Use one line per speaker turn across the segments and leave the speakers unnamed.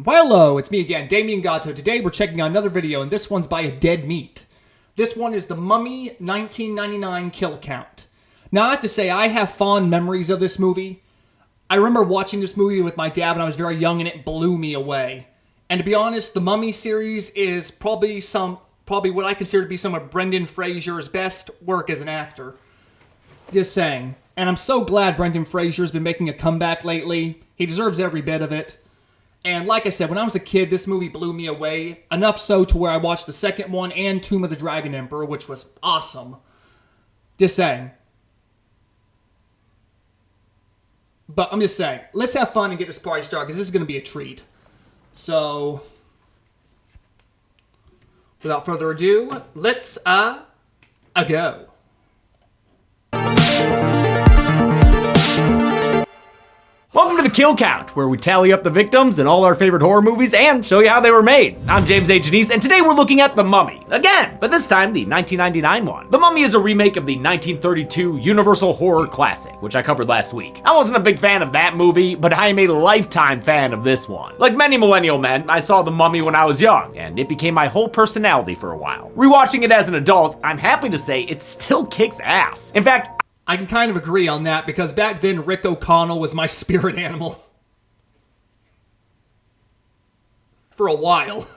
Well, hello, it's me again, Damien Gatto. Today we're checking out another video, and this one's by a dead meat. This one is the Mummy 1999 kill count. Now, I have to say, I have fond memories of this movie. I remember watching this movie with my dad when I was very young, and it blew me away. And to be honest, the Mummy series is probably what I consider to be some of Brendan Fraser's best work as an actor. Just saying. And I'm so glad Brendan Fraser's been making a comeback lately. He deserves every bit of it. And like I said, when I was a kid, this movie blew me away. Enough so to where I watched the second one and Tomb of the Dragon Emperor, which was awesome. Just saying. But I'm just saying, let's have fun and get this party started, because this is going to be a treat. So, without further ado, let's, go.
Welcome to the Kill Count, where we tally up the victims in all our favorite horror movies and show you how they were made. I'm James A. Janice, and today we're looking at The Mummy. Again, but this time the 1999 one. The Mummy is a remake of the 1932 Universal horror classic, which I covered last week. I wasn't a big fan of that movie, but I am a lifetime fan of this one. Like many millennial men, I saw The Mummy when I was young, and it became my whole personality for a while. Rewatching it as an adult, I'm happy to say it still kicks ass. In fact,
I can kind of agree on that, because back then Rick O'Connell was my spirit animal. For a while.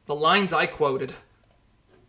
The lines I quoted.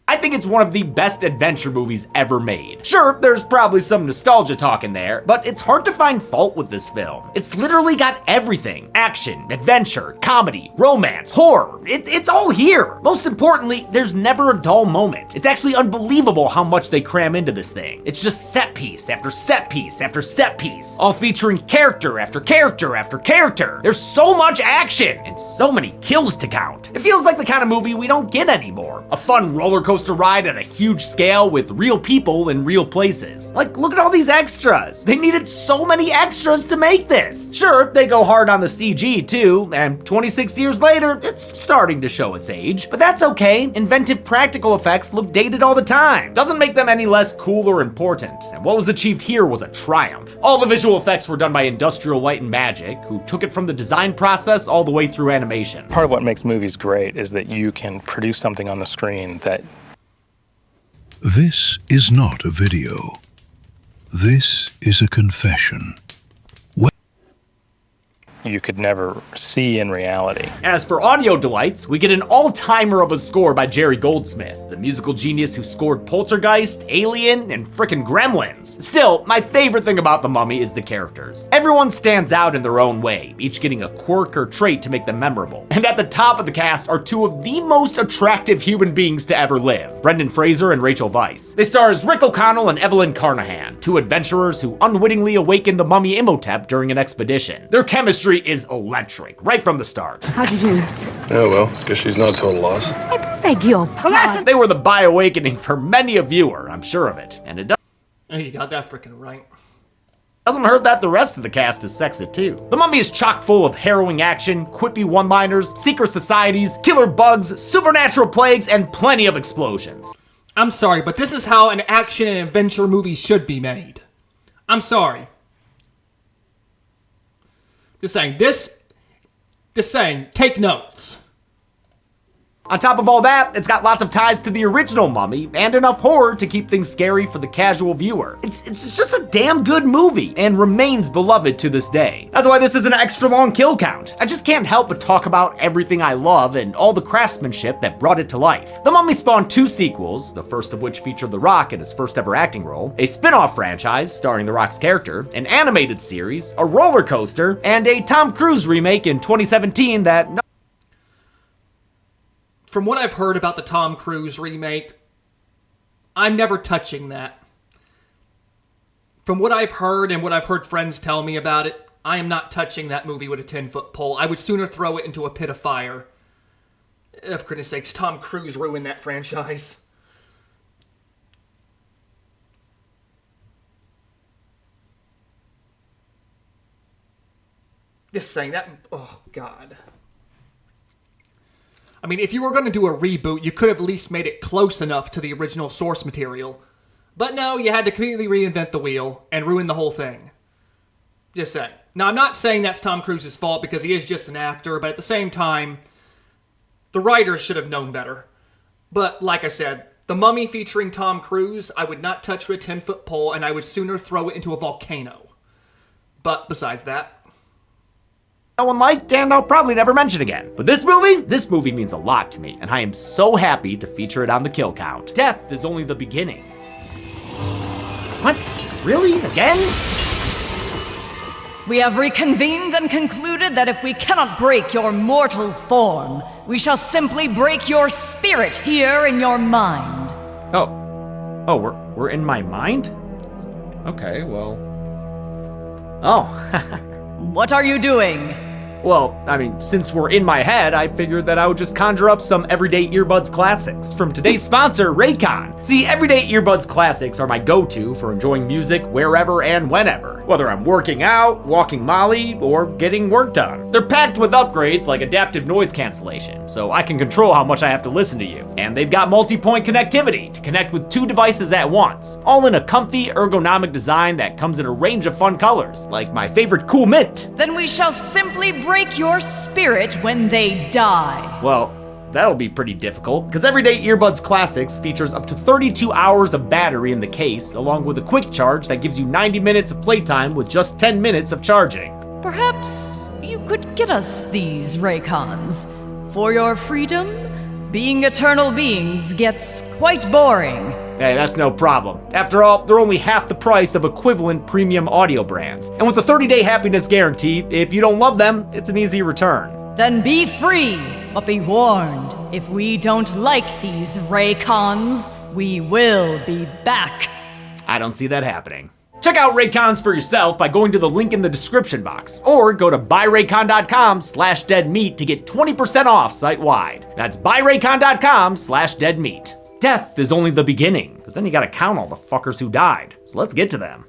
I think it's one of the best adventure movies ever made. Sure, there's probably some nostalgia talk in there, but it's hard to find fault with this film. It's literally got everything. Action, adventure, comedy, romance, horror. It's all here. Most importantly, there's never a dull moment. It's actually unbelievable how much they cram into this thing. It's just set piece after set piece after set piece, all featuring character after character after character. There's so much action and so many kills to count. It feels like the kind of movie we don't get anymore. A fun roller coaster ride at a huge scale with real people in real places. Like, look at all these extras. They needed so many extras to make this. Sure, they go hard on the CG too, and 26 years later, it's starting to show its age. But that's okay. Inventive practical effects look dated all the time. Doesn't make them any less cool or important. And what was achieved here was a triumph. All the visual effects were done by Industrial Light and Magic, who took it from the design process all the way through animation.
Part of what makes movies great is that you can produce something on the screen that
This is not a video. This is a confession.
you could never see in reality.
As for audio delights, we get an all-timer of a score by Jerry Goldsmith, the musical genius who scored Poltergeist, Alien, and frickin' Gremlins. Still, my favorite thing about The Mummy is the characters. Everyone stands out in their own way, each getting a quirk or trait to make them memorable. And at the top of the cast are two of the most attractive human beings to ever live, Brendan Fraser and Rachel Weisz. They star as Rick O'Connell and Evelyn Carnahan, two adventurers who unwittingly awaken the mummy Imhotep during an expedition. Their chemistry is electric, right from the start.
How'd you do?
Oh, well, guess she's not a total loss.
I beg your pardon.
They were the bi-awakening for many a viewer, I'm sure of it. And it
Hey, you got that freaking right.
doesn't hurt that the rest of the cast is sexy too. The Mummy is chock full of harrowing action, quippy one-liners, secret societies, killer bugs, supernatural plagues, and plenty of explosions.
I'm sorry, but this is how an action and adventure movie should be made. I'm sorry. Just saying, take notes.
On top of all that, it's got lots of ties to the original Mummy and enough horror to keep things scary for the casual viewer. It's just a damn good movie and remains beloved to this day. That's why this is an extra long kill count. I just can't help but talk about everything I love and all the craftsmanship that brought it to life. The Mummy spawned two sequels, the first of which featured The Rock in his first ever acting role, a spin-off franchise starring The Rock's character, an animated series, a roller coaster, and a Tom Cruise remake in 2017 that
From what I've heard about the Tom Cruise remake, I'm never touching that. From what I've heard and what I've heard friends tell me about it, I am not touching that movie with a 10-foot pole. I would sooner throw it into a pit of fire. For goodness sakes, Tom Cruise ruined that franchise. Just saying that, oh God. I mean, if you were going to do a reboot, you could have at least made it close enough to the original source material. But no, you had to completely reinvent the wheel and ruin the whole thing. Just saying. Now, I'm not saying that's Tom Cruise's fault because he is just an actor, but at the same time, the writers should have known better. But like I said, The Mummy featuring Tom Cruise, I would not touch with a 10-foot pole, and I would sooner throw it into a volcano. But besides that,
no one liked, and I'll probably never mention again. But this movie means a lot to me, and I am so happy to feature it on the kill count. Death is only the beginning. What? Really? Again?
We have reconvened and concluded that if we cannot break your mortal form, we shall simply break your spirit here in your mind.
Oh, we're in my mind? Okay, well. Oh.
What are you doing?
Well, I mean, since we're in my head, I figured that I would just conjure up some Everyday Earbuds classics from today's sponsor, Raycon. See, Everyday Earbuds classics are my go-to for enjoying music wherever and whenever, whether I'm working out, walking Molly, or getting work done. They're packed with upgrades like adaptive noise cancellation, so I can control how much I have to listen to you. And they've got multi-point connectivity to connect with 2 devices at once, all in a comfy, ergonomic design that comes in a range of fun colors, like my favorite Cool Mint.
Then we shall simply break your spirit when they die.
Well, that'll be pretty difficult, because Everyday Earbuds Classics features up to 32 hours of battery in the case, along with a quick charge that gives you 90 minutes of playtime with just 10 minutes of charging.
Perhaps you could get us these Raycons. For your freedom, being eternal beings gets quite boring.
Hey, that's no problem. After all, they're only half the price of equivalent premium audio brands. And with a 30-day happiness guarantee, if you don't love them, it's an easy return.
Then be free, but be warned. If we don't like these Raycons, we will be back.
I don't see that happening. Check out Raycons for yourself by going to the link in the description box, or go to buyraycon.com/deadmeat to get 20% off site-wide. That's buyraycon.com/deadmeat. Death is only the beginning, because then you gotta count all the fuckers who died. So let's get to them.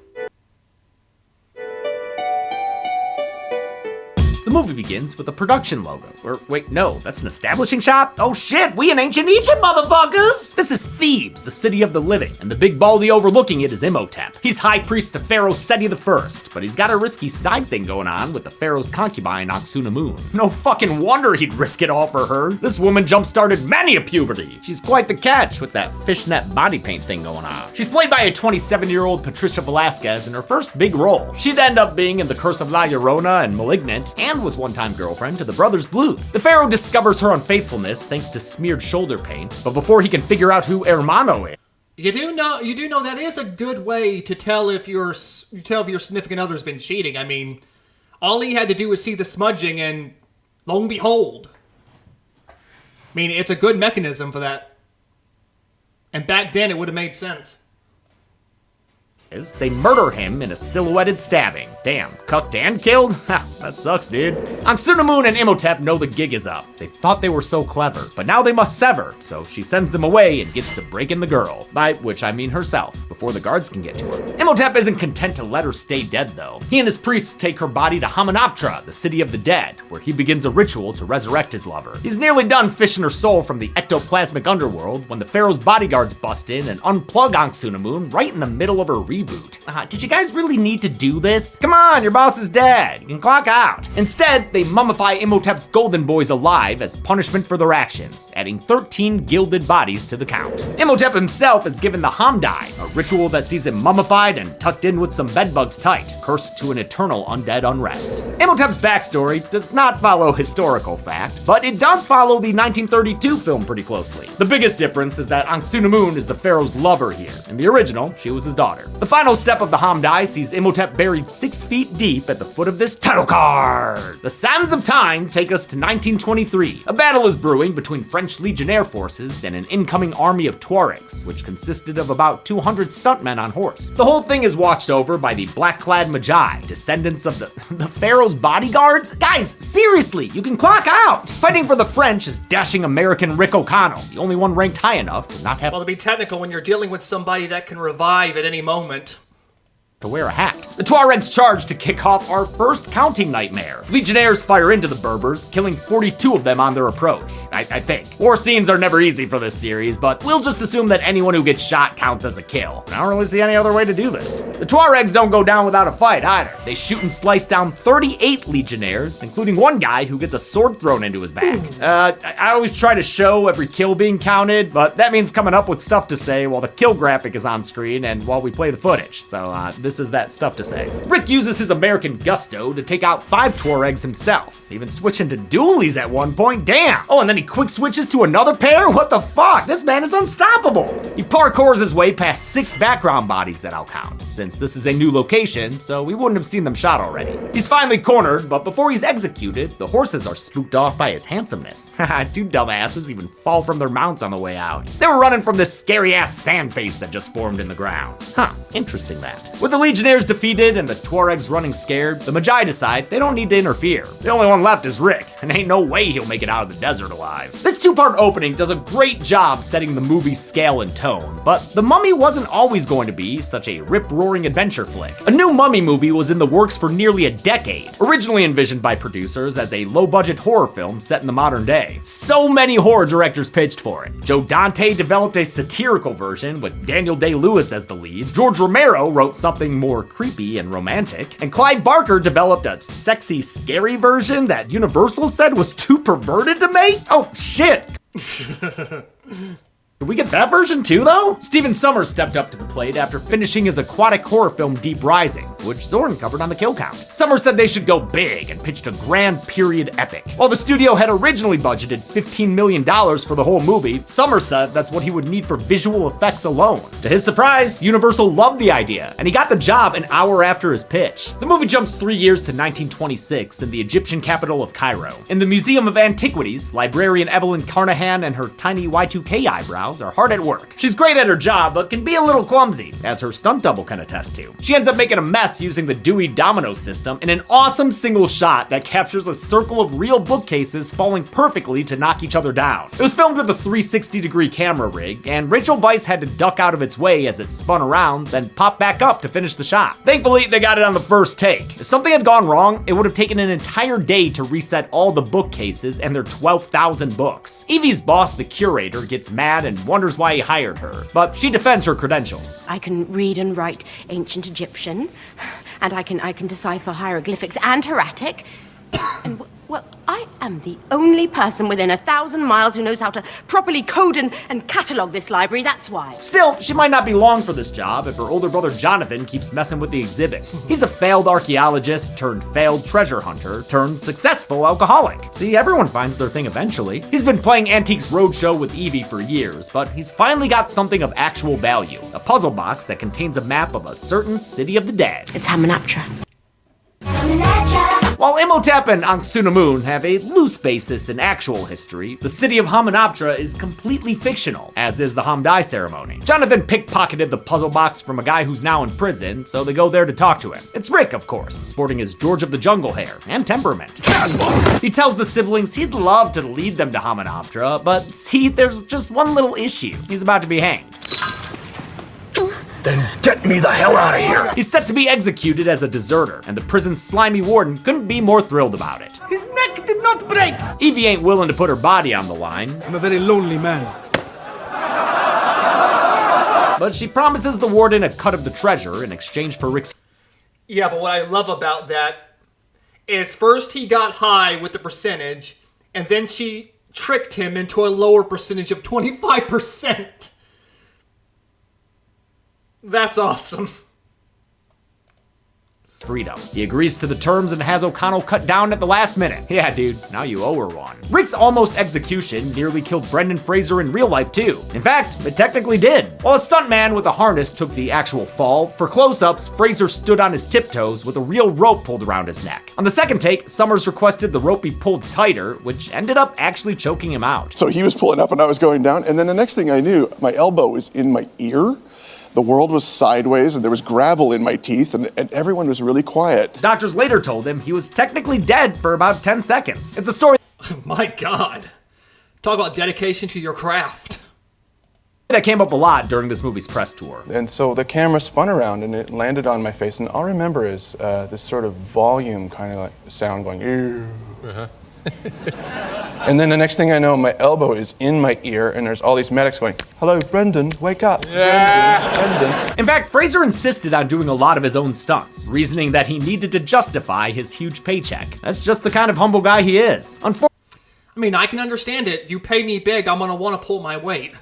The movie begins with a production logo. Or wait, no, that's an establishing shot? Oh shit, we in ancient Egypt, motherfuckers! This is Thebes, the city of the living, and the big baldy overlooking it is Imhotep. He's high priest to Pharaoh Seti I, but he's got a risky side thing going on with the pharaoh's concubine Anck-su-namun. No fucking wonder he'd risk it all for her. This woman jump-started many a puberty. She's quite the catch with that fishnet body paint thing going on. She's played by a 27-year-old Patricia Velasquez in her first big role. She'd end up being in The Curse of La Llorona and Malignant, and was one-time girlfriend to the brothers Bluth. The pharaoh discovers her unfaithfulness thanks to smeared shoulder paint, but before he can figure out who Hermano is,
you do know that is a good way to tell if your significant other's been cheating. I mean, all he had to do was see the smudging, and lo and behold. I mean, it's a good mechanism for that. And back then, it would have made sense.
they murder him in a silhouetted stabbing. Damn, cucked and killed? Ha, that sucks, dude. Anck-su-namun and Imhotep know the gig is up. They thought they were so clever, but now they must sever, so she sends them away and gets to breaking the girl, by which I mean herself, before the guards can get to her. Imhotep isn't content to let her stay dead, though. He and his priests take her body to Hamunaptra, the city of the dead, where he begins a ritual to resurrect his lover. He's nearly done fishing her soul from the ectoplasmic underworld when the pharaoh's bodyguards bust in and unplug Anck-su-namun right in the middle of her reboot. Did you guys really need to do this? Come on, your boss is dead. You can clock out. Instead, they mummify Imhotep's golden boys alive as punishment for their actions, adding 13 gilded bodies to the count. Imhotep himself is given the Hamdai, a ritual that sees him mummified and tucked in with some bedbugs tight, cursed to an eternal undead unrest. Imhotep's backstory does not follow historical fact, but it does follow the 1932 film pretty closely. The biggest difference is that Anck-su-namun is the pharaoh's lover here. In the original, she was his daughter. The final step of the Hamdai sees Imhotep buried 6 feet deep at the foot of this title card. The sands of time take us to 1923. A battle is brewing between French Legionnaire forces and an incoming army of Tuaregs, which consisted of about 200 stuntmen on horse. The whole thing is watched over by the black-clad Magi, descendants of the pharaoh's bodyguards? Guys, seriously, you can clock out! Fighting for the French is dashing American Rick O'Connell, the only one ranked high enough to not have—
Well, to be technical, when you're dealing with somebody that can revive at any moment.
to wear a hat. The Tuaregs charge to kick off our first counting nightmare. Legionnaires fire into the Berbers, killing 42 of them on their approach, I think. War scenes are never easy for this series, but we'll just assume that anyone who gets shot counts as a kill. I don't really see any other way to do this. The Tuaregs don't go down without a fight either. They shoot and slice down 38 Legionnaires, including one guy who gets a sword thrown into his back. I always try to show every kill being counted, but that means coming up with stuff to say while the kill graphic is on screen and while we play the footage. So this is that stuff to say. Rick uses his American gusto to take out 5 Tuaregs himself, even switching to dualies at one point, damn! Oh, and then he quick switches to another pair? What the fuck? This man is unstoppable! He parkours his way past 6 background bodies that I'll count, since this is a new location, so we wouldn't have seen them shot already. He's finally cornered, but before he's executed, the horses are spooked off by his handsomeness. Haha, 2 dumbasses even fall from their mounts on the way out. They were running from this scary-ass sand face that just formed in the ground. Huh, interesting that. With the Legionnaires defeated and the Tuaregs running scared, the Magi decide they don't need to interfere. The only one left is Rick, and ain't no way he'll make it out of the desert alive. This 2-part opening does a great job setting the movie's scale and tone, but The Mummy wasn't always going to be such a rip-roaring adventure flick. A new Mummy movie was in the works for nearly a decade, originally envisioned by producers as a low-budget horror film set in the modern day. So many horror directors pitched for it. Joe Dante developed a satirical version with Daniel Day-Lewis as the lead, George Romero wrote something more creepy and romantic, and Clive Barker developed a sexy, scary version that Universal said was too perverted to make? Oh, shit! Did we get that version too, though? Stephen Sommers stepped up to the plate after finishing his aquatic horror film Deep Rising, which Zorn covered on the Kill Count. Sommers said they should go big and pitched a grand period epic. While the studio had originally budgeted $15 million for the whole movie, Sommers said that's what he would need for visual effects alone. To his surprise, Universal loved the idea, and he got the job an hour after his pitch. The movie jumps 3 years to 1926 in the Egyptian capital of Cairo. In the Museum of Antiquities, librarian Evelyn Carnahan and her tiny Y2K eyebrows are hard at work. She's great at her job, but can be a little clumsy, as her stunt double can attest to. She ends up making a mess using the Dewey Domino system in an awesome single shot that captures a circle of real bookcases falling perfectly to knock each other down. It was filmed with a 360-degree camera rig, and Rachel Weisz had to duck out of its way as it spun around, then pop back up to finish the shot. Thankfully, they got it on the first take. If something had gone wrong, it would have taken an entire day to reset all the bookcases and their 12,000 books. Evie's boss, the curator, gets mad and wonders why he hired her, but she defends her credentials.
I can read and write ancient Egyptian, and I can decipher hieroglyphics and hieratic. And well, I am the only person within 1,000 miles who knows how to properly code and catalog this library, that's why.
Still, she might not be long for this job if her older brother Jonathan keeps messing with the exhibits. He's a failed archaeologist turned failed treasure hunter turned successful alcoholic. See, everyone finds their thing eventually. He's been playing Antiques Roadshow with Evie for years, but he's finally got something of actual value, a puzzle box that contains a map of a certain city of the dead.
It's Hamunaptra.
While Imhotep and Anck-su-namun have a loose basis in actual history, the city of Hamunaptra is completely fictional, as is the Hamdai ceremony. Jonathan pickpocketed the puzzle box from a guy who's now in prison, so they go there to talk to him. It's Rick, of course, sporting his George of the Jungle hair and temperament. He tells the siblings he'd love to lead them to Hamunaptra, but see, there's just one little issue. He's about to be hanged.
Then get me the hell out of here!
He's set to be executed as a deserter, and the prison's slimy warden couldn't be more thrilled about it.
His neck did not break!
Evie ain't willing to put her body on the line,
I'm a very lonely man.
but she promises the warden a cut of the treasure in exchange for Rick's.
Yeah, but what I love about that is first he got high with the percentage, and then she tricked him into a lower percentage of 25%. That's awesome.
freedom. He agrees to the terms and has O'Connell cut down at the last minute. Yeah, dude, now you owe her one. Rick's almost execution nearly killed Brendan Fraser in real life too. In fact, it technically did. While a stuntman with a harness took the actual fall, for close-ups, Fraser stood on his tiptoes with a real rope pulled around his neck. On the second take, Sommers requested the rope be pulled tighter, which ended up actually choking him out.
So he was pulling up and I was going down, and then the next thing I knew, my elbow was in my ear. The world was sideways and there was gravel in my teeth and everyone was really quiet.
Doctors later told him he was technically dead for about 10 seconds. It's a story.
My God. Talk about dedication to your craft.
That came up a lot during this movie's press tour.
And so the camera spun around and it landed on my face, and all I remember is this sort of volume kind of like sound going, ew. And then the next thing I know, my elbow is in my ear, and there's all these medics going, "Hello, Brendan, wake up, Brendan."
In fact, Fraser insisted on doing a lot of his own stunts, reasoning that he needed to justify his huge paycheck. That's just the kind of humble guy he is.
I mean, I can understand it. You pay me big, I'm gonna want to pull my weight.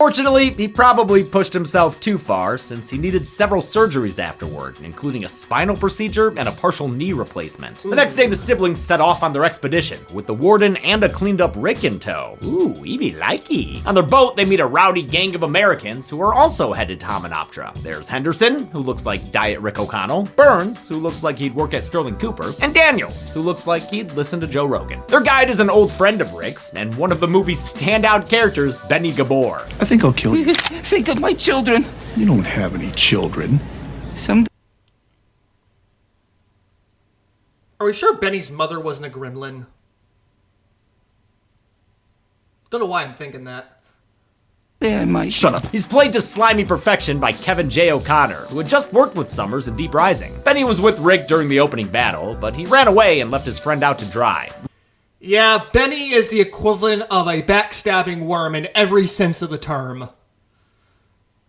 Fortunately, he probably pushed himself too far since he needed several surgeries afterward, including a spinal procedure and a partial knee replacement. The next day, the siblings set off on their expedition, with the warden and a cleaned up Rick in tow. Ooh, Evie likey. On their boat, they meet a rowdy gang of Americans who are also headed to Hamunaptra. There's Henderson, who looks like Diet Rick O'Connell, Burns, who looks like he'd work at Sterling Cooper, and Daniels, who looks like he'd listen to Joe Rogan. Their guide is an old friend of Rick's, and one of the movie's standout characters, Benny Gabor.
I think I'll kill you.
Think of my children.
You don't have any children.
Are we sure Benny's mother wasn't a gremlin? Don't know why I'm thinking that.
I might.
Shut up.
He's played to slimy perfection by Kevin J. O'Connor, who had just worked with Summers in Deep Rising. Benny was with Rick during the opening battle, but he ran away and left his friend out to dry.
Yeah, Benny is the equivalent of a backstabbing worm in every sense of the term.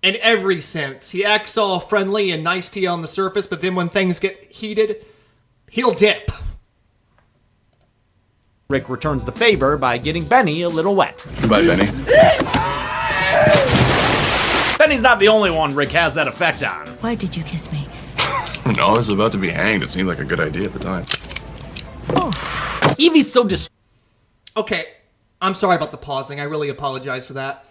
In every sense. He acts all friendly and nice to you on the surface, but then when things get heated, he'll dip.
Rick returns the favor by getting Benny a little wet.
Goodbye, Benny.
Benny's not the only one Rick has that effect on.
Why did you kiss me?
No, I was about to be hanged. It seemed like a good idea at the time.
Evie's so
Okay, I'm sorry about the pausing. I really apologize for that.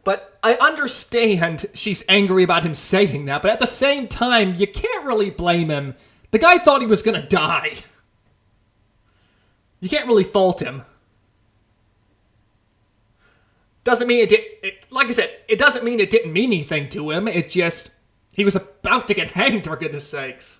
But I understand she's angry about him saying that, but at the same time, you can't really blame him. The guy thought he was gonna die. You can't really fault him. Doesn't mean like I said, it doesn't mean it didn't mean anything to him. It just, he was about to get hanged, for goodness sakes.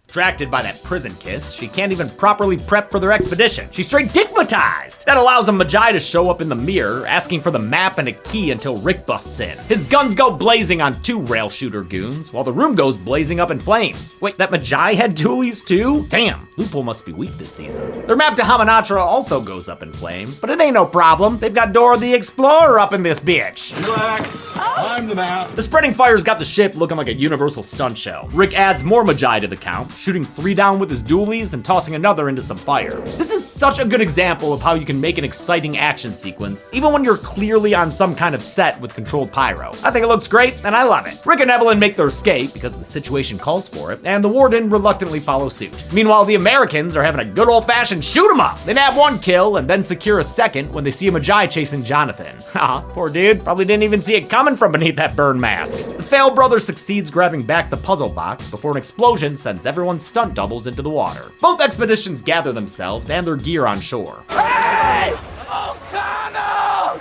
Distracted by that prison kiss, she can't even properly prep for their expedition. She's straight digmatized. That allows a Magi to show up in the mirror, asking for the map and a key until Rick busts in. His guns go blazing on 2 rail shooter goons, while the room goes blazing up in flames. Wait, that Magi had dualies too? Damn, Loophole must be weak this season. Their map to Hamunaptra also goes up in flames, but it ain't no problem. They've got Dora the Explorer up in this bitch.
Relax. I'm the map.
The spreading fire's got the ship looking like a Universal stunt show. Rick adds more Magi to the count, shooting 3 down with his dualies and tossing another into some fire. This is such a good example of how you can make an exciting action sequence, even when you're clearly on some kind of set with controlled pyro. I think it looks great, and I love it. Rick and Evelyn make their escape because the situation calls for it, and the warden reluctantly follows suit. Meanwhile, the Americans are having a good old-fashioned shoot 'em up. They nab 1 kill and then secure a second when they see a Magi chasing Jonathan. Haha, poor dude, probably didn't even see it coming from beneath that burn mask. The Fail brother succeeds grabbing back the puzzle box before an explosion sends everyone's stunt doubles into the water. Both expeditions gather themselves and their gear on shore.
Hey! O'Connell!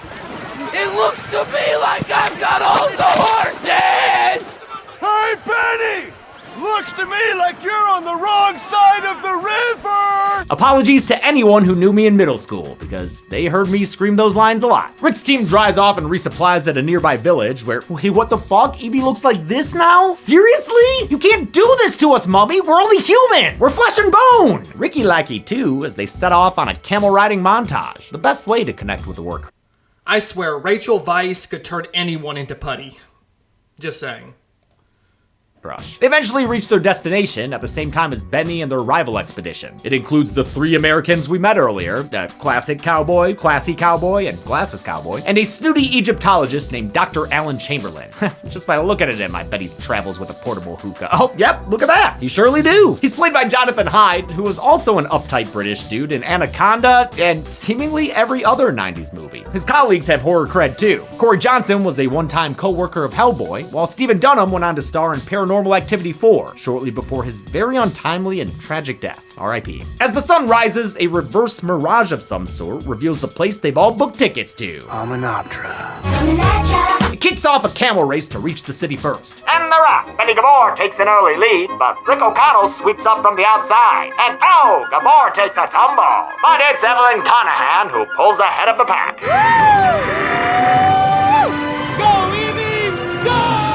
It looks to me like I've got all the horses!
Hey, Benny! Looks to me like you're on the wrong side of the river!
Apologies to anyone who knew me in middle school, because they heard me scream those lines a lot. Rick's team dries off and resupplies at a nearby village where, wait, what the fuck? Evie looks like this now? Seriously? You can't do this to us, Mummy! We're only human! We're flesh and bone! Ricky likey too, as they set off on a camel riding montage. The best way to connect with the work.
I swear, Rachel Weisz could turn anyone into putty. Just saying.
Brush. They eventually reach their destination at the same time as Benny and their rival expedition. It includes the 3 Americans we met earlier, the classic cowboy, classy cowboy, and glasses cowboy, and a snooty Egyptologist named Dr. Alan Chamberlain. Just by looking at him, I bet he travels with a portable hookah. Oh, yep, look at that. You surely do. He's played by Jonathan Hyde, who was also an uptight British dude in Anaconda and seemingly every other 90s movie. His colleagues have horror cred too. Corey Johnson was a one-time co-worker of Hellboy, while Stephen Dunham went on to star in Paranormal Activity 4, shortly before his very untimely and tragic death, R.I.P. As the sun rises, a reverse mirage of some sort reveals the place they've all booked tickets to.
Hamunaptra.
It kicks off a camel race to reach the city first. And they're off. Benny Gabor takes an early lead, but Rick O'Connell sweeps up from the outside. And oh, Gabor takes a tumble. But it's Evelyn Conahan who pulls ahead of the pack.
Go, Evie! Go!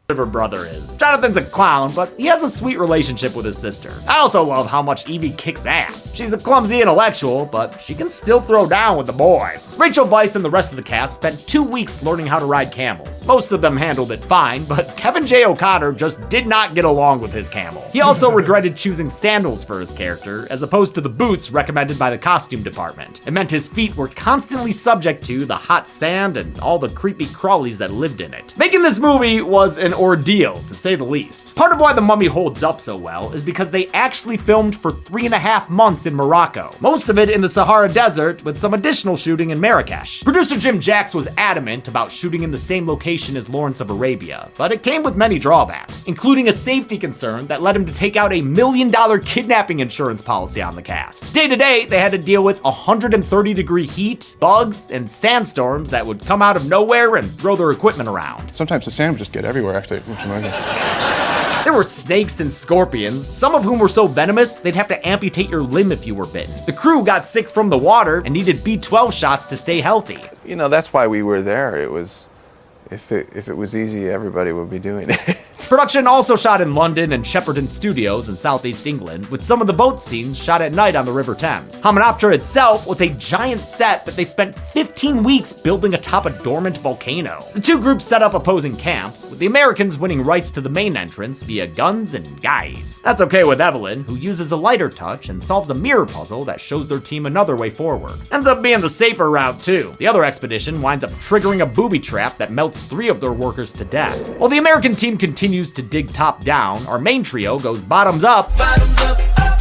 Her brother is. Jonathan's a clown, but he has a sweet relationship with his sister. I also love how much Evie kicks ass. She's a clumsy intellectual, but she can still throw down with the boys. Rachel Weisz and the rest of the cast spent 2 weeks learning how to ride camels. Most of them handled it fine, but Kevin J. O'Connor just did not get along with his camel. He also regretted choosing sandals for his character, as opposed to the boots recommended by the costume department. It meant his feet were constantly subject to the hot sand and all the creepy crawlies that lived in it. Making this movie was an ordeal, to say the least. Part of why The Mummy holds up so well is because they actually filmed for 3.5 months in Morocco. Most of it in the Sahara Desert, with some additional shooting in Marrakesh. Producer Jim Jacks was adamant about shooting in the same location as Lawrence of Arabia, but it came with many drawbacks, including a safety concern that led him to take out a $1 million kidnapping insurance policy on the cast. Day to day, they had to deal with 130-degree heat, bugs, and sandstorms that would come out of nowhere and throw their equipment around.
Sometimes the sand would just get everywhere, actually. Which amazing.
There were snakes and scorpions, some of whom were so venomous they'd have to amputate your limb if you were bitten. The crew got sick from the water and needed B12 shots to stay healthy.
You know, that's why we were there. It was, if it was easy, everybody would be doing it.
Production also shot in London and Shepperton Studios in southeast England, with some of the boat scenes shot at night on the River Thames. Hamunaptra itself was a giant set that they spent 15 weeks building atop a dormant volcano. The two groups set up opposing camps, with the Americans winning rights to the main entrance via guns and guys. That's okay with Evelyn, who uses a lighter touch and solves a mirror puzzle that shows their team another way forward. Ends up being the safer route too. The other expedition winds up triggering a booby trap that melts 3 of their workers to death. While the American team continues to dig top down, our main trio goes bottoms up,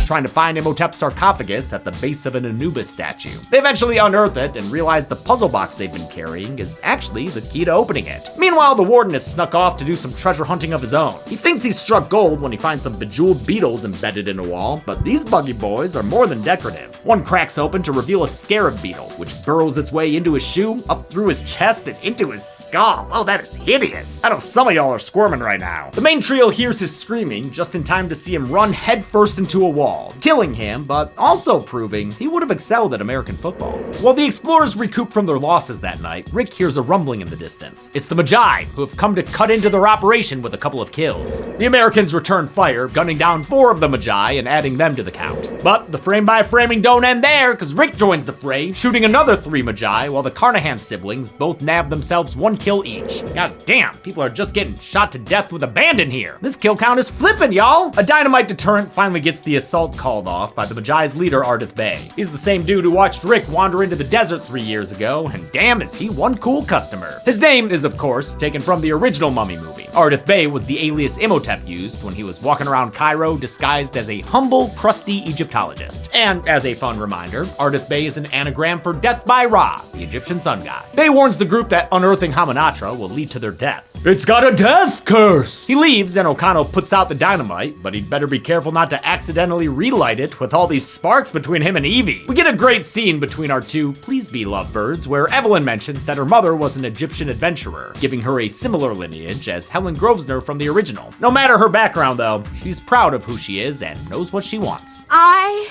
trying to find Imhotep's sarcophagus at the base of an Anubis statue. They eventually unearth it and realize the puzzle box they've been carrying is actually the key to opening it. Meanwhile, the warden has snuck off to do some treasure hunting of his own. He thinks he's struck gold when he finds some bejeweled beetles embedded in a wall, but these buggy boys are more than decorative. One cracks open to reveal a scarab beetle, which burrows its way into his shoe, up through his chest, and into his skull. Oh, that is hideous. I know some of y'all are squirming right now. The main trio hears his screaming just in time to see him run headfirst into a wall, killing him, but also proving he would have excelled at American football. While the explorers recoup from their losses that night, Rick hears a rumbling in the distance. It's the Magi, who have come to cut into their operation with a couple of kills. The Americans return fire, gunning down 4 of the Magi and adding them to the count. But the frame-by-framing don't end there, because Rick joins the fray, shooting another 3 Magi, while the Carnahan siblings both nab themselves 1 kill each. God damn, people are just getting shot to death with abandon here. This kill count is flipping, y'all! A dynamite deterrent finally gets the assault called off by the Magi's leader, Ardith Bey. He's the same dude who watched Rick wander into the desert 3 years ago, and damn is he one cool customer. His name is, of course, taken from the original Mummy movie. Ardith Bey was the alias Imhotep used when he was walking around Cairo disguised as a humble, crusty Egyptologist. And as a fun reminder, Ardith Bey is an anagram for Death by Ra, the Egyptian sun god. Bey warns the group that unearthing Hamunaptra will lead to their deaths. It's got a death curse! He leaves and O'Connell puts out the dynamite, but he'd better be careful not to accidentally relight it with all these sparks between him and Evie. We get a great scene between our two Please Be lovebirds where Evelyn mentions that her mother was an Egyptian adventurer, giving her a similar lineage as Helen Grosvenor from the original. No matter her background though, she's proud of who she is and knows what she wants.
I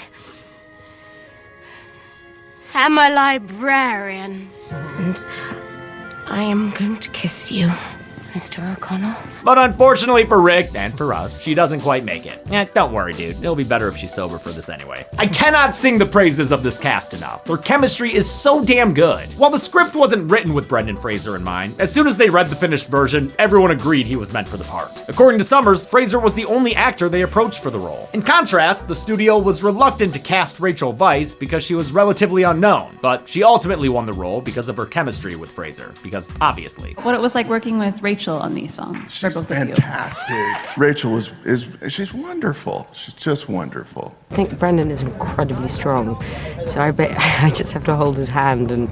am a librarian, and I am going to kiss you, Mr. O'Connell.
But unfortunately for Rick, and for us, she doesn't quite make it. Don't worry, dude. It'll be better if she's sober for this anyway. I cannot sing the praises of this cast enough. Their chemistry is so damn good. While the script wasn't written with Brendan Fraser in mind, as soon as they read the finished version, everyone agreed he was meant for the part. According to Summers, Fraser was the only actor they approached for the role. In contrast, the studio was reluctant to cast Rachel Weisz because she was relatively unknown, but she ultimately won the role because of her chemistry with Fraser, because obviously.
What it was like working with Rachel Rachel on these films? For
She's
both of you?
fantastic. Rachel she's wonderful. She's just wonderful.
I think Brendan is incredibly strong, so I just have to hold his hand, and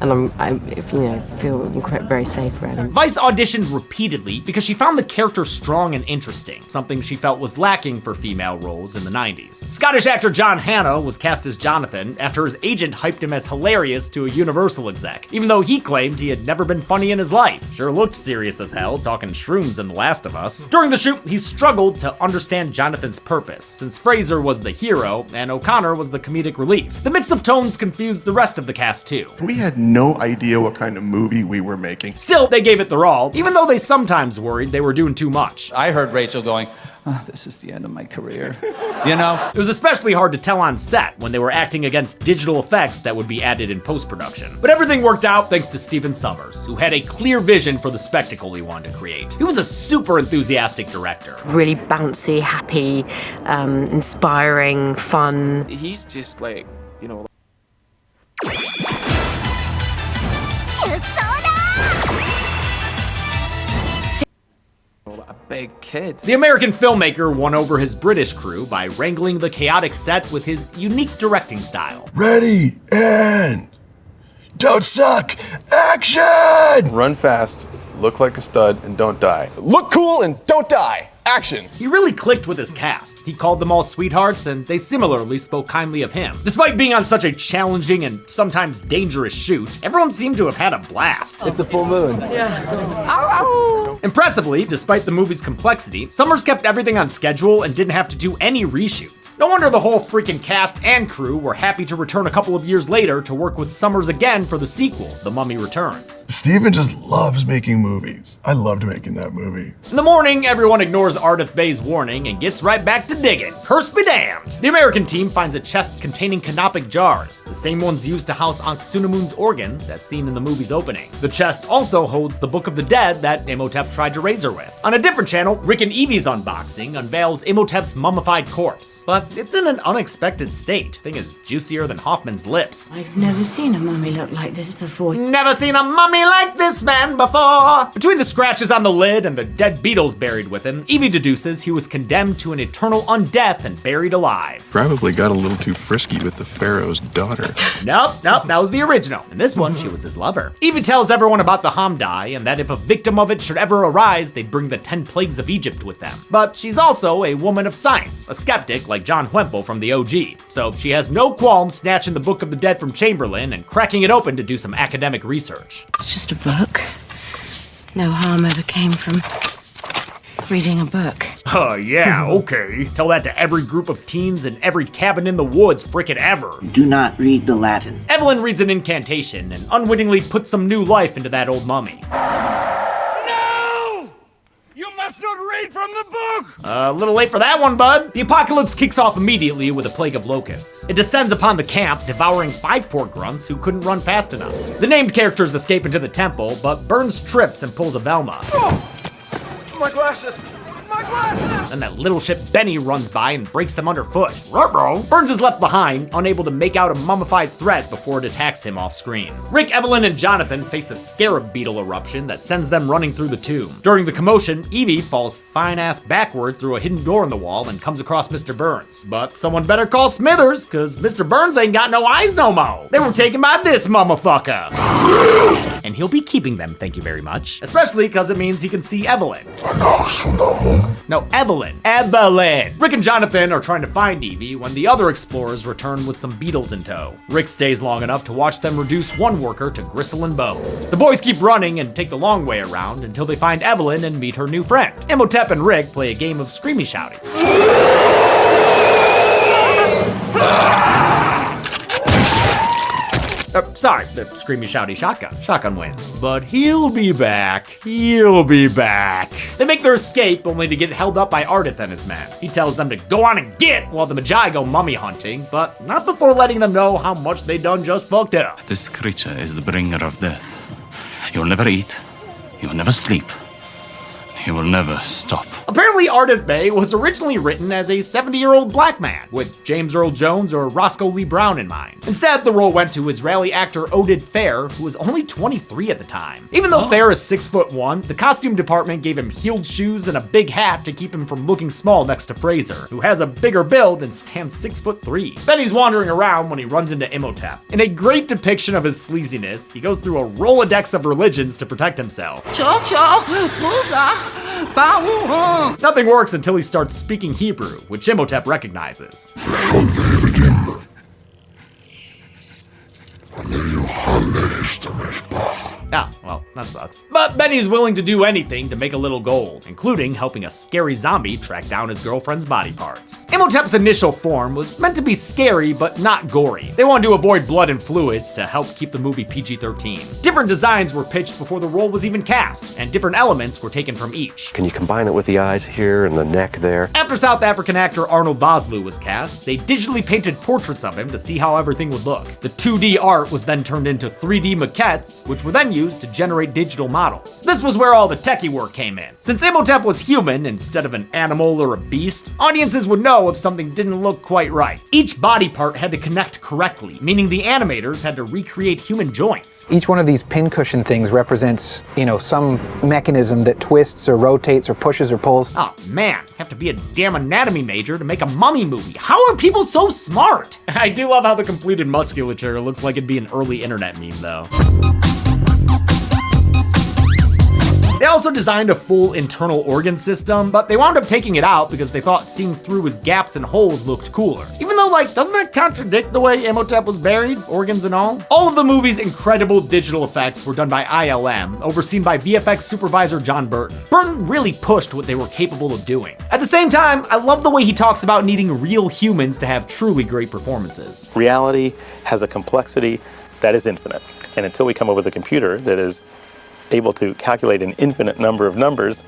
I feel very safe around him.
Vice auditioned repeatedly because she found the character strong and interesting, something she felt was lacking for female roles in the 90s. Scottish actor John Hannah was cast as Jonathan after his agent hyped him as hilarious to a Universal exec, even though he claimed he had never been funny in his life. Sure looked serious as hell, talking shrooms in The Last of Us. During the shoot, he struggled to understand Jonathan's purpose, since Fraser was the hero and O'Connor was the comedic relief. The mix of tones confused the rest of the cast too.
We had no idea what kind of movie we were making.
Still, they gave it their all, even though they sometimes worried they were doing too much.
I heard Rachel going, "Oh, this is the end of my career." You know?
It was especially hard to tell on set when they were acting against digital effects that would be added in post-production. But everything worked out thanks to Stephen Sommers, who had a clear vision for the spectacle he wanted to create. He was a super enthusiastic director.
Really bouncy, happy, inspiring, fun.
He's just like, you know... a big kid.
The American filmmaker won over his British crew by wrangling the chaotic set with his unique directing style.
Ready, and don't suck, action!
Run fast, look like a stud, and don't die.
Look cool and don't die. Action!
He really clicked with his cast. He called them all sweethearts, and they similarly spoke kindly of him. Despite being on such a challenging and sometimes dangerous shoot, everyone seemed to have had a blast.
It's a full moon.
Impressively, despite the movie's complexity, Sommers kept everything on schedule and didn't have to do any reshoots. No wonder the whole freaking cast and crew were happy to return a couple of years later to work with Sommers again for the sequel, The Mummy Returns.
Steven just loves making movies. I loved making that movie.
In the morning, everyone ignores Ardith Bay's warning and gets right back to digging. Curse be damned! The American team finds a chest containing canopic jars, the same ones used to house Ankh-Sunamun's organs as seen in the movie's opening. The chest also holds the Book of the Dead that Imhotep tried to raise her with. On a different channel, Rick and Evie's unboxing unveils Imhotep's mummified corpse, but it's in an unexpected state. Thing is juicier than Hoffman's lips.
I've never seen a mummy look like this before.
Never seen a mummy like this man before! Between the scratches on the lid and the dead beetles buried with him, Evie deduces he was condemned to an eternal undeath and buried alive.
Probably got a little too frisky with the pharaoh's daughter.
Nope, that was the original. In this one, she was his lover. Evie tells everyone about the Hamdai and that if a victim of it should ever arise, they'd bring the 10 plagues of Egypt with them. But she's also a woman of science, a skeptic like John Whemple from the OG. So she has no qualms snatching the Book of the Dead from Chamberlain and cracking it open to do some academic research.
It's just a book. No harm ever came from reading a book.
Oh yeah, okay. Tell that to every group of teens in every cabin in the woods frickin' ever.
Do not read the Latin.
Evelyn reads an incantation and unwittingly puts some new life into that old mummy.
No! You must not read from the book!
A little late for that one, bud. The apocalypse kicks off immediately with a plague of locusts. It descends upon the camp, devouring 5 poor grunts who couldn't run fast enough. The named characters escape into the temple, but Burns trips and pulls a Velma.
Oh! My glasses! My glasses!
Then that little ship Benny runs by and breaks them underfoot. Ruh-roh. Burns is left behind, unable to make out a mummified threat before it attacks him off screen. Rick, Evelyn, and Jonathan face a scarab beetle eruption that sends them running through the tomb. During the commotion, Evie falls fine-ass backward through a hidden door in the wall and comes across Mr. Burns. But someone better call Smithers, cause Mr. Burns ain't got no eyes no mo. They were taken by this mummifucker. And he'll be keeping them, thank you very much. Especially cause it means he can see Evelyn. No, Evelyn. Evelyn! Rick and Jonathan are trying to find Evie when the other explorers return with some beetles in tow. Rick stays long enough to watch them reduce one worker to gristle and bone. The boys keep running and take the long way around until they find Evelyn and meet her new friend. Imhotep and Rick play a game of screamy shouty. Sorry, the screamy shouty shotgun. Shotgun wins. But he'll be back. He'll be back. They make their escape only to get held up by Ardith and his men. He tells them to go on and get while the Magi go mummy hunting, but not before letting them know how much they done just fucked up.
This creature is the bringer of death. He will never eat. He will never sleep.
He will never stop.
Apparently, Ardith Bay was originally written as a 70-year-old black man, with James Earl Jones or Roscoe Lee Brown in mind. Instead, the role went to Israeli actor Oded Fehr, who was only 23 at the time. Even though Fehr is 6'1", the costume department gave him heeled shoes and a big hat to keep him from looking small next to Fraser, who has a bigger build and stands 6'3". Benny's wandering around when he runs into Imhotep. In a great depiction of his sleaziness, he goes through a Rolodex of religions to protect himself. Nothing works until he starts speaking Hebrew, which Imhotep recognizes. Ah, well, that sucks. But Benny's willing to do anything to make a little gold, including helping a scary zombie track down his girlfriend's body parts. Imhotep's initial form was meant to be scary, but not gory. They wanted to avoid blood and fluids to help keep the movie PG-13. Different designs were pitched before the role was even cast, and different elements were taken from each.
Can you combine it with the eyes here and the neck there?
After South African actor Arnold Vosloo was cast, they digitally painted portraits of him to see how everything would look. The 2D art was then turned into 3D maquettes, which were then used to generate digital models. This was where all the techie work came in. Since Imhotep was human instead of an animal or a beast, audiences would know if something didn't look quite right. Each body part had to connect correctly, meaning the animators had to recreate human joints.
Each one of these pincushion things represents, some mechanism that twists or rotates or pushes or pulls.
Oh man, have to be a damn anatomy major to make a mummy movie. How are people so smart? I do love how the completed musculature looks like it'd be an early internet meme though. They also designed a full internal organ system, but they wound up taking it out because they thought seeing through his gaps and holes looked cooler. Even though, doesn't that contradict the way Imhotep was buried, organs and all? All of the movie's incredible digital effects were done by ILM, overseen by VFX supervisor John Burton. Burton really pushed what they were capable of doing. At the same time, I love the way he talks about needing real humans to have truly great performances.
Reality has a complexity that is infinite. And until we come up with a computer that is able to calculate an infinite number of numbers,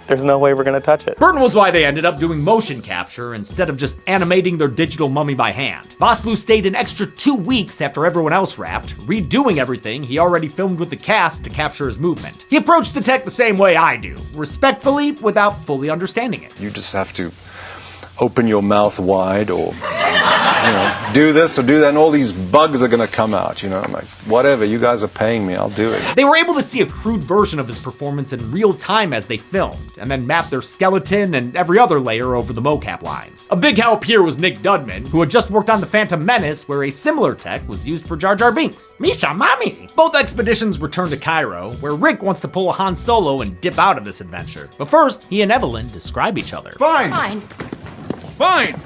there's no way we're gonna touch it.
Burton was why they ended up doing motion capture instead of just animating their digital mummy by hand. Vosloo stayed an extra 2 weeks after everyone else wrapped, redoing everything he already filmed with the cast to capture his movement. He approached the tech the same way I do, respectfully without fully understanding it.
You just have to open your mouth wide or do this or do that, and all these bugs are gonna come out, I'm like, whatever, you guys are paying me, I'll do it.
They were able to see a crude version of his performance in real time as they filmed, and then map their skeleton and every other layer over the mocap lines. A big help here was Nick Dudman, who had just worked on The Phantom Menace, where a similar tech was used for Jar Jar Binks. Misha Mami! Both expeditions return to Cairo, where Rick wants to pull a Han Solo and dip out of this adventure. But first, he and Evelyn describe each other.
Fine.
Fine.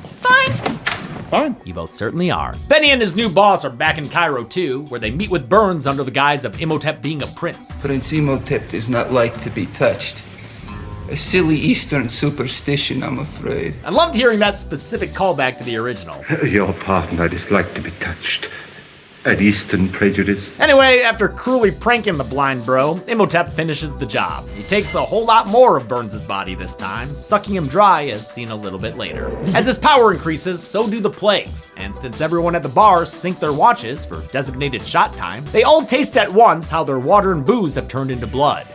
You both certainly are. Benny and his new boss are back in Cairo too, where they meet with Burns under the guise of Imhotep being a prince.
Prince Imhotep does not like to be touched. A silly Eastern superstition, I'm afraid.
I loved hearing that specific callback to the original.
Your pardon, I dislike to be touched. An Eastern prejudice.
Anyway, after cruelly pranking the blind bro, Imhotep finishes the job. He takes a whole lot more of Burns' body this time, sucking him dry as seen a little bit later. As his power increases, so do the plagues, and since everyone at the bar sync their watches for designated shot time, they all taste at once how their water and booze have turned into blood.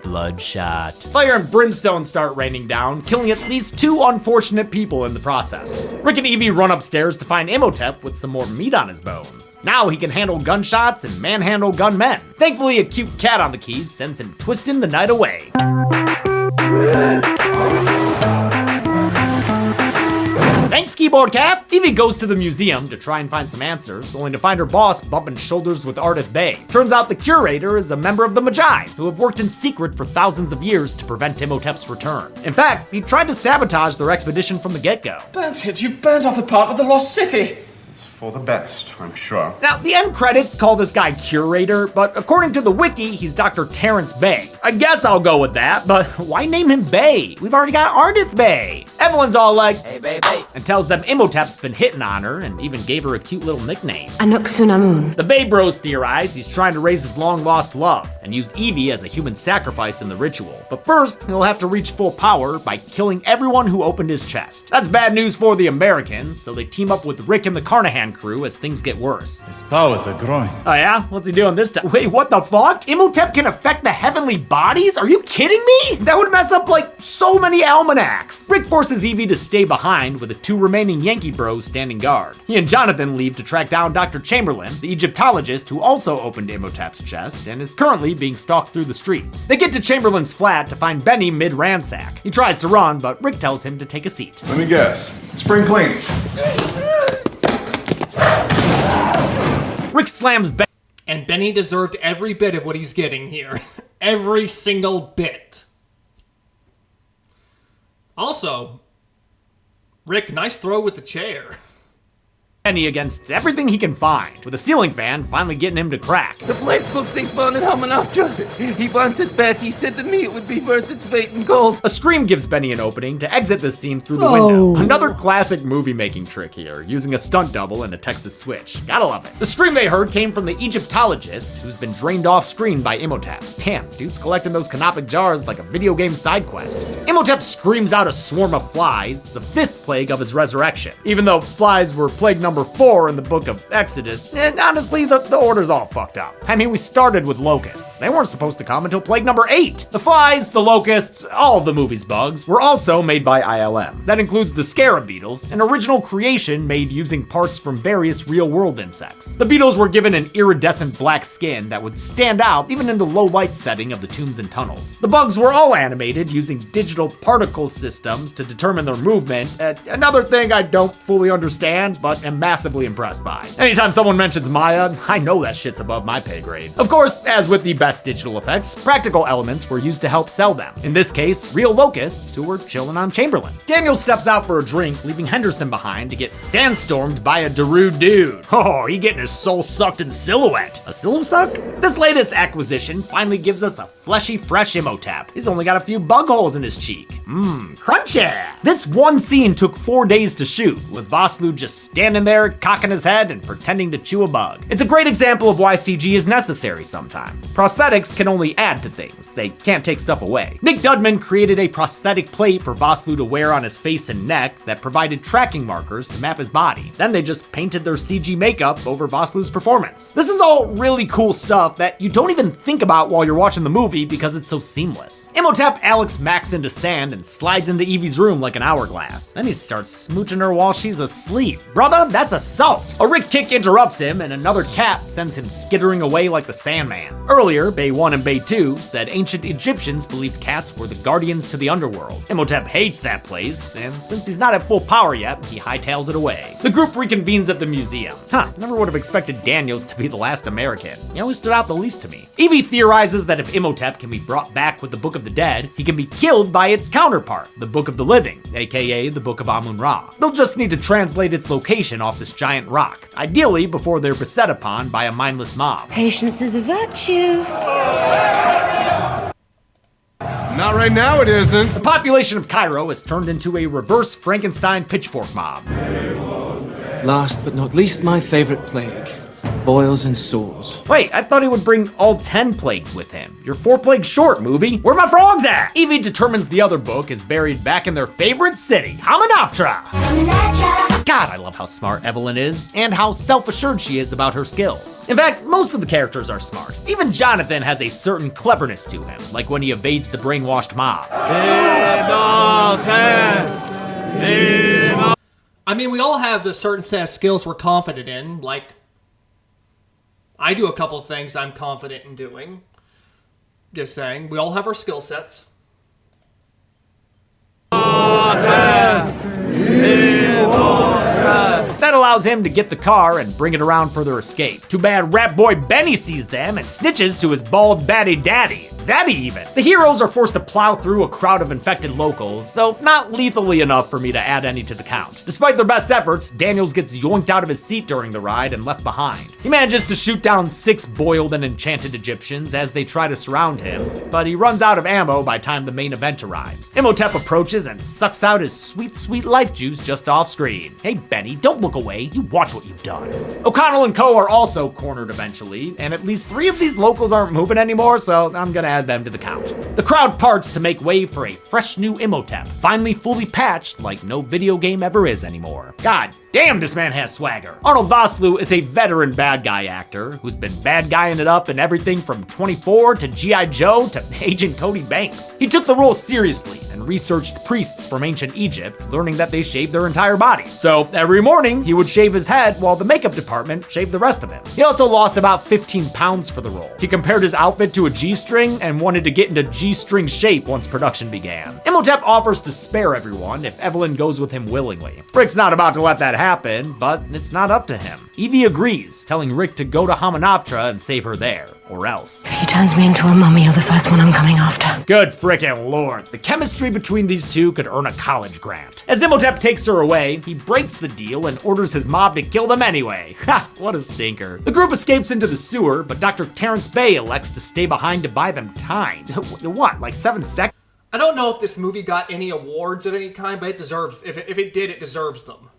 Bloodshot. Fire and brimstone start raining down, killing at least 2 unfortunate people in the process. Rick and Evie run upstairs to find Imhotep with some more meat on his bones. Now he can handle gunshots and manhandle gunmen. Thankfully, a cute cat on the keys sends him twisting the night away. Thanks, Keyboard Cat! Evie goes to the museum to try and find some answers, only to find her boss bumping shoulders with Ardith Bay. Turns out the curator is a member of the Magi, who have worked in secret for thousands of years to prevent Imhotep's return. In fact, he tried to sabotage their expedition from the get-go.
Burnt it, you've burnt off a part of the lost city.
For the best, I'm sure.
Now, the end credits call this guy Curator, but according to the wiki, he's Dr. Terrence Bay. I guess I'll go with that, but why name him Bay? We've already got Ardith Bay. Evelyn's all like, hey, baby, and tells them Imhotep's been hitting on her and even gave her a cute little nickname.
Anuk-Sunamun.
The Bay Bros theorize he's trying to raise his long-lost love and use Evie as a human sacrifice in the ritual. But first, he'll have to reach full power by killing everyone who opened his chest. That's bad news for the Americans, so they team up with Rick and the Carnahan Batman crew as things get worse.
His powers are growing.
Oh yeah? What's he doing this time? Wait, what the fuck? Imhotep can affect the heavenly bodies? Are you kidding me? That would mess up like so many almanacs. Rick forces Evie to stay behind with the 2 remaining Yankee bros standing guard. He and Jonathan leave to track down Dr. Chamberlain, the Egyptologist who also opened Imhotep's chest and is currently being stalked through the streets. They get to Chamberlain's flat to find Benny mid-ransack. He tries to run, but Rick tells him to take a seat.
Let me guess. Spring cleaning.
Rick slams Benny.
And Benny deserved every bit of what he's getting here. Every single bit. Also, Rick, nice throw with the chair.
Benny against everything he can find, with a ceiling fan finally getting him to crack.
The blade book they found in Hamanoptera. He wants it back. He said to me it would be worth its weight in gold.
A scream gives Benny an opening to exit the scene through the window. Another classic movie-making trick here, using a stunt double and a Texas switch. Gotta love it. The scream they heard came from the Egyptologist, who's been drained off screen by Imhotep. Damn, dude's collecting those canopic jars like a video game side quest. Imhotep screams out a swarm of flies, the 5th plague of his resurrection. Even though flies were plague number 4 in the book of Exodus, and honestly, the order's all fucked up. I mean, we started with locusts. They weren't supposed to come until plague number 8. The flies, the locusts, all of the movie's bugs were also made by ILM. That includes the scarab beetles, an original creation made using parts from various real-world insects. The beetles were given an iridescent black skin that would stand out even in the low light setting of the tombs and tunnels. The bugs were all animated using digital particle systems to determine their movement. Another thing I don't fully understand, but am massively impressed by. Anytime someone mentions Maya, I know that shit's above my pay grade. Of course, as with the best digital effects, practical elements were used to help sell them. In this case, real locusts who were chilling on Chamberlain. Daniel steps out for a drink, leaving Henderson behind to get sandstormed by a Darude dude. Oh, he getting his soul sucked in silhouette. A silhouette suck? This latest acquisition finally gives us a fleshy, fresh Imhotep. He's only got a few bug holes in his cheek. Crunchy! This one scene took 4 days to shoot, with Vosloo just standing there, cocking his head and pretending to chew a bug. It's a great example of why CG is necessary sometimes. Prosthetics can only add to things, they can't take stuff away. Nick Dudman created a prosthetic plate for Vosloo to wear on his face and neck that provided tracking markers to map his body. Then they just painted their CG makeup over Vosloo's performance. This is all really cool stuff that you don't even think about while you're watching the movie because it's so seamless. Imhotep Alex Max into sand and slides into Evie's room like an hourglass. Then he starts smooching her while she's asleep. Brother, that's assault! A Rick kick interrupts him and another cat sends him skittering away like the Sandman. Earlier, Bay 1 and Bay 2 said ancient Egyptians believed cats were the guardians to the underworld. Imhotep hates that place, and since he's not at full power yet, he hightails it away. The group reconvenes at the museum. Never would have expected Daniels to be the last American. He always stood out the least to me. Evie theorizes that if Imhotep can be brought back with the Book of the Dead, he can be killed by its counterpart, the Book of the Living, aka the Book of Amun-Ra. They'll just need to translate its location off this giant rock, ideally before they're beset upon by a mindless mob.
Patience is a virtue.
Not right now, it isn't.
The population of Cairo has turned into a reverse Frankenstein pitchfork mob.
Last but not least, my favorite plague. Boils and sores.
Wait, I thought he would bring all 10 plagues with him. You're 4 plagues short, movie. Where my frogs at? Evie determines the other book is buried back in their favorite city, Hamunaptra. God, I love how smart Evelyn is, and how self-assured she is about her skills. In fact, most of the characters are smart. Even Jonathan has a certain cleverness to him, like when he evades the brainwashed mob.
I mean, we all have a certain set of skills we're confident in, like I do a couple of things I'm confident in doing. Just saying, we all have our skill sets.
That allows him to get the car and bring it around for their escape. Too bad Rat Boy Benny sees them and snitches to his bald batty daddy. Zaddy even. The heroes are forced to plow through a crowd of infected locals, though not lethally enough for me to add any to the count. Despite their best efforts, Daniels gets yoinked out of his seat during the ride and left behind. He manages to shoot down 6 boiled and enchanted Egyptians as they try to surround him, but he runs out of ammo by the time the main event arrives. Imhotep approaches and sucks out his sweet, sweet life juice just off screen. Hey Benny, don't look away. okay? You watch what you've done. O'Connell and co. are also cornered eventually, and at least 3 of these locals aren't moving anymore, so I'm gonna add them to the count. The crowd parts to make way for a fresh new Imhotep, finally fully patched like no video game ever is anymore. God damn, this man has swagger. Arnold Vosloo is a veteran bad guy actor who's been bad guying it up in everything from 24 to G.I. Joe to Agent Cody Banks. He took the role seriously and researched priests from ancient Egypt, learning that they shaved their entire body. So every morning, he would shave his head while the makeup department shaved the rest of him. He also lost about 15 pounds for the role. He compared his outfit to a G-string and wanted to get into G-string shape once production began. Imhotep offers to spare everyone if Evelyn goes with him willingly. Rick's not about to let that happen, but it's not up to him. Evie agrees, telling Rick to go to Hamunaptra and save her there, or else.
If he turns me into a mummy, you're the first one I'm coming after.
Good frickin' lord. The chemistry between these two could earn a college grant. As Imhotep takes her away, he breaks the deal and orders his mob to kill them anyway. Ha, what a stinker. The group escapes into the sewer, but Dr. Terrence Bay elects to stay behind to buy them time. What, like 7 seconds?
I don't know if this movie got any awards of any kind, but it deserves, if it did, it deserves them.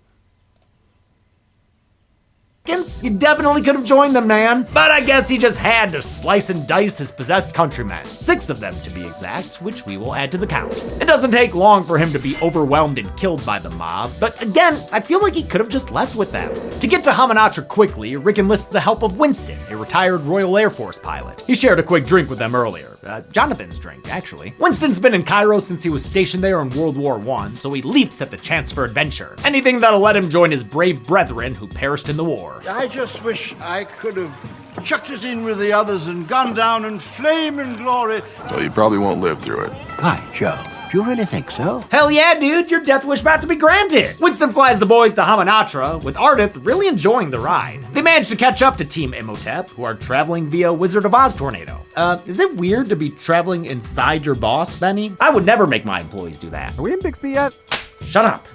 You definitely could have joined them, man. But I guess he just had to slice and dice his possessed countrymen. 6 of them, to be exact, which we will add to the count. It doesn't take long for him to be overwhelmed and killed by the mob, but again, I feel like he could have just left with them. To get to Hamunaptra quickly, Rick enlists the help of Winston, a retired Royal Air Force pilot. He shared a quick drink with them earlier. Jonathan's drink, actually. Winston's been in Cairo since he was stationed there in World War I, so he leaps at the chance for adventure. Anything that'll let him join his brave brethren who perished in the war.
I just wish I could have chucked it in with the others and gone down in flame and glory.
Well, you probably won't live through it.
Why, Joe? Do you really think so?
Hell yeah, dude, your death wish about to be granted. Winston flies the boys to Hamunaptra, with Ardith really enjoying the ride. They manage to catch up to Team Imhotep, who are traveling via Wizard of Oz tornado. Is it weird to be traveling inside your boss, Benny? I would never make my employees do that.
Are we in Bixby yet?
Shut up.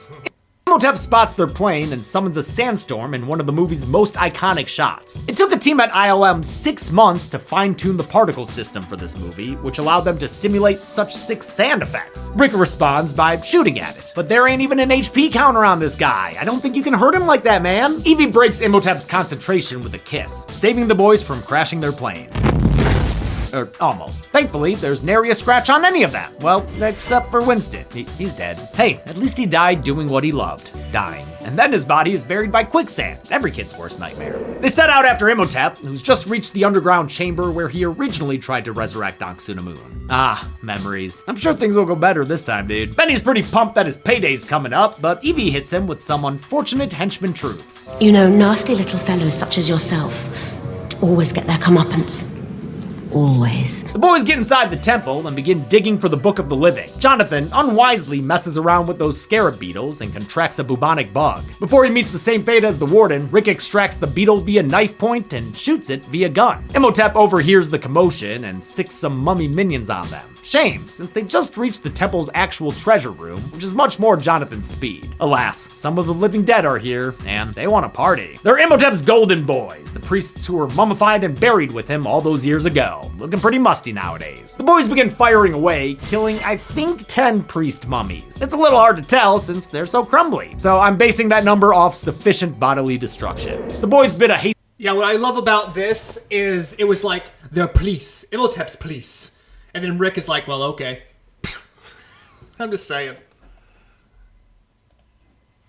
Imhotep spots their plane and summons a sandstorm in one of the movie's most iconic shots. It took a team at ILM 6 months to fine-tune the particle system for this movie, which allowed them to simulate such sick sand effects. Rick responds by shooting at it, but there ain't even an HP counter on this guy. I don't think you can hurt him like that, man. Evie breaks Imhotep's concentration with a kiss, saving the boys from crashing their plane. Or almost. Thankfully, there's nary a scratch on any of them. Well, except for Winston. He's dead. Hey, at least he died doing what he loved, dying. And then his body is buried by quicksand, every kid's worst nightmare. They set out after Imhotep, who's just reached the underground chamber where he originally tried to resurrect Anck-su-namun. Ah, memories. I'm sure things will go better this time, dude. Benny's pretty pumped that his payday's coming up, but Evie hits him with some unfortunate henchman truths.
You know, nasty little fellows such as yourself always get their comeuppance. Always.
The boys get inside the temple and begin digging for the Book of the Living. Jonathan unwisely messes around with those scarab beetles and contracts a bubonic bug. Before he meets the same fate as the warden, Rick extracts the beetle via knife point and shoots it via gun. Imhotep overhears the commotion and sicks some mummy minions on them. Shame, since they just reached the temple's actual treasure room, which is much more Jonathan's speed. Alas, some of the living dead are here, and they want to party. They're Imhotep's golden boys, the priests who were mummified and buried with him all those years ago, looking pretty musty nowadays. The boys begin firing away, killing, I think, 10 priest mummies. It's a little hard to tell since they're so crumbly, so I'm basing that number off sufficient bodily destruction. The boys bid a hate.
Yeah, what I love about this is it was like, the police, Imhotep's police. And then Rick is like, well, okay. I'm just saying.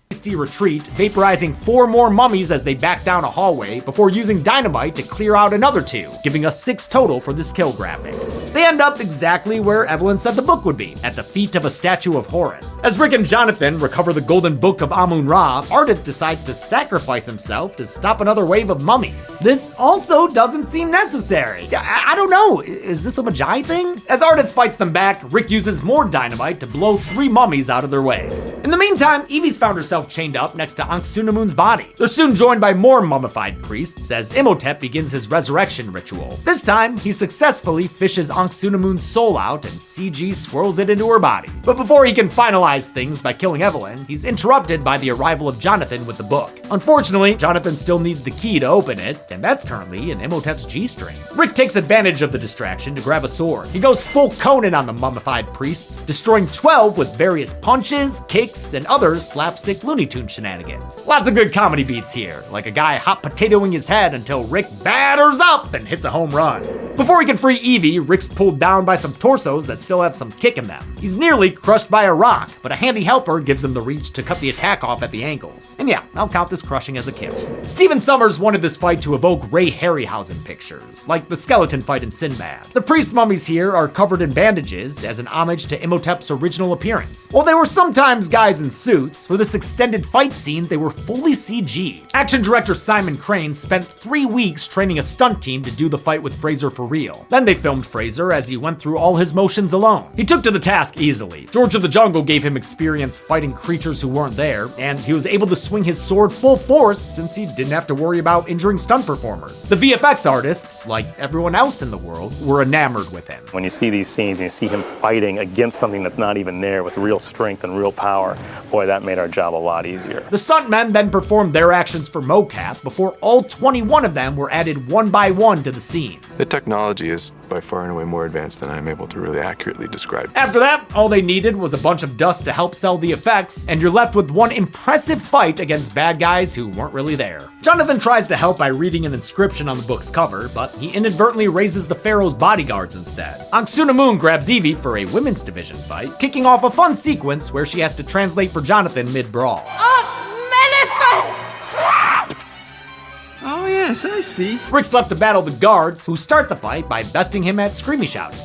Hasty retreat, vaporizing 4 more mummies as they back down a hallway before using dynamite to clear out another 2, giving us 6 total for this kill graphic. They end up exactly where Evelyn said the book would be, at the feet of a statue of Horus. As Rick and Jonathan recover the golden book of Amun-Ra, Ardith decides to sacrifice himself to stop another wave of mummies. This also doesn't seem necessary. I don't know, is this a Magi thing? As Ardith fights them back, Rick uses more dynamite to blow 3 mummies out of their way. In the meantime, Evie's found herself chained up next to Anck-su-namun's body. They're soon joined by more mummified priests as Imhotep begins his resurrection ritual. This time, he successfully fishes Anck-su-namun's soul out and CG swirls it into her body. But before he can finalize things by killing Evelyn, he's interrupted by the arrival of Jonathan with the book. Unfortunately, Jonathan still needs the key to open it, and that's currently in Imhotep's G-string. Rick takes advantage of the distraction to grab a sword. He goes full Conan on the mummified priests, destroying 12 with various punches, kicks, VFX and other slapstick Looney Tune shenanigans. Lots of good comedy beats here, like a guy hot potatoing his head until Rick batters up and hits a home run. Before he can free Evie, Rick's pulled down by some torsos that still have some kick in them. He's nearly crushed by a rock, but a handy helper gives him the reach to cut the attack off at the ankles. And yeah, I'll count this crushing as a kill. Stephen Sommers wanted this fight to evoke Ray Harryhausen pictures, like the skeleton fight in Sinbad. The priest mummies here are covered in bandages as an homage to Imhotep's original appearance. While they were sometimes guys in suits, for this extended fight scene, they were fully CG'd. Action director Simon Crane spent 3 weeks training a stunt team to do the fight with Fraser for real. Then they filmed Fraser as he went through all his motions alone. He took to the task easily. George of the Jungle gave him experience fighting creatures who weren't there, and he was able to swing his sword full force since he didn't have to worry about injuring stunt performers. The VFX artists, like everyone else in the world, were enamored with him.
When you see these scenes and you see him fighting against something that's not even there with real strength and real power, boy, that made our job a lot easier.
The stuntmen then performed their actions for mocap before all 21 of them were added one by one to the scene.
The technology is by far and away more advanced than I'm able to really accurately describe.
After that, all they needed was a bunch of dust to help sell the effects, and you're left with one impressive fight against bad guys who weren't really there. Jonathan tries to help by reading an inscription on the book's cover, but he inadvertently raises the Pharaoh's bodyguards instead. Anck-su-namun grabs Evie for a women's division fight, kicking off a fun sequence where she has to translate for Jonathan mid-brawl.
Oh yes, I see.
Rick's left to battle the guards, who start the fight by besting him at Screamy Shout.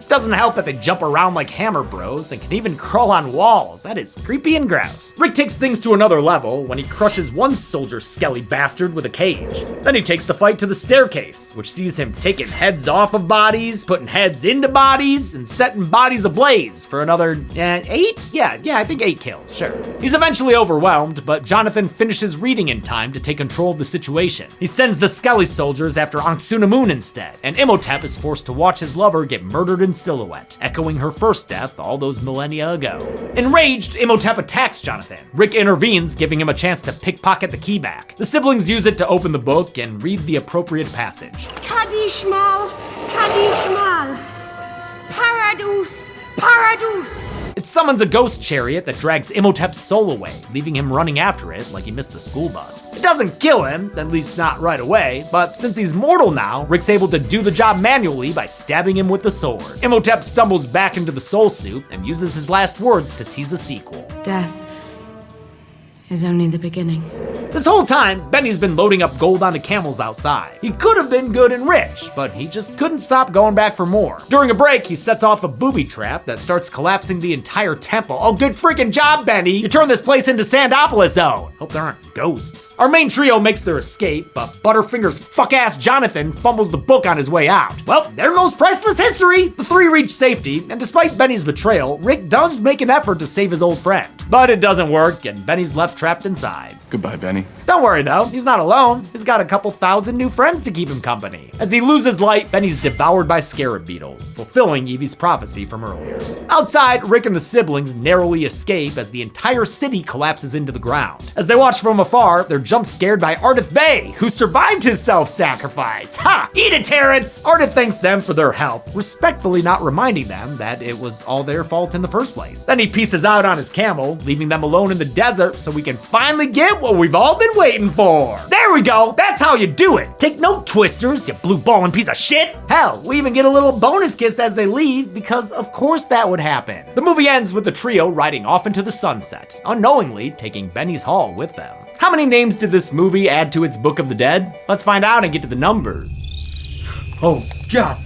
Doesn't help that they jump around like Hammer Bros and can even crawl on walls. That is creepy and gross. Rick takes things to another level when he crushes one soldier skelly bastard with a cage. Then he takes the fight to the staircase, which sees him taking heads off of bodies, putting heads into bodies, and setting bodies ablaze for another 8? Yeah, I think 8 kills, sure. He's eventually overwhelmed, but Jonathan finishes reading in time to take control of the situation. He sends the skelly soldiers after Anck-su-namun instead, and Imhotep is forced to watch his lover get murdered in silhouette, echoing her first death all those millennia ago. Enraged, Imhotep attacks Jonathan. Rick intervenes, giving him a chance to pickpocket the key back. The siblings use it to open the book and read the appropriate passage.
Kadishmal, Kadishmal, Paradus, Paradus.
It summons a ghost chariot that drags Imhotep's soul away, leaving him running after it like he missed the school bus. It doesn't kill him, at least not right away, but since he's mortal now, Rick's able to do the job manually by stabbing him with the sword. Imhotep stumbles back into the soul suit and uses his last words to tease a sequel.
Death is only the beginning.
This whole time, Benny's been loading up gold onto camels outside. He could have been good and rich, but he just couldn't stop going back for more. During a break, he sets off a booby trap that starts collapsing the entire temple. Oh, good freaking job, Benny! You turned this place into Sandopolis Zone. Hope there aren't ghosts. Our main trio makes their escape, but Butterfinger's fuck-ass Jonathan fumbles the book on his way out. Well, there goes priceless history! The three reach safety, and despite Benny's betrayal, Rick does make an effort to save his old friend. But it doesn't work, and Benny's left trapped inside.
Goodbye, Benny.
Don't worry though, he's not alone. He's got a couple thousand new friends to keep him company. As he loses light, Benny's devoured by scarab beetles, fulfilling Evie's prophecy from earlier. Outside, Rick and the siblings narrowly escape as the entire city collapses into the ground. As they watch from afar, they're jump scared by Ardith Bay, who survived his self-sacrifice. Ha! Eat it, Terrence! Ardith thanks them for their help, respectfully not reminding them that it was all their fault in the first place. Then he pieces out on his camel, leaving them alone in the desert so we can finally get what we've all been waiting for. There we go, that's how you do it. Take note, Twisters, you blue balling piece of shit. Hell, we even get a little bonus kiss as they leave, because of course that would happen. The movie ends with the trio riding off into the sunset, unknowingly taking Benny's haul with them. How many names did this movie add to its Book of the Dead? Let's find out and get to the numbers.
Oh, God.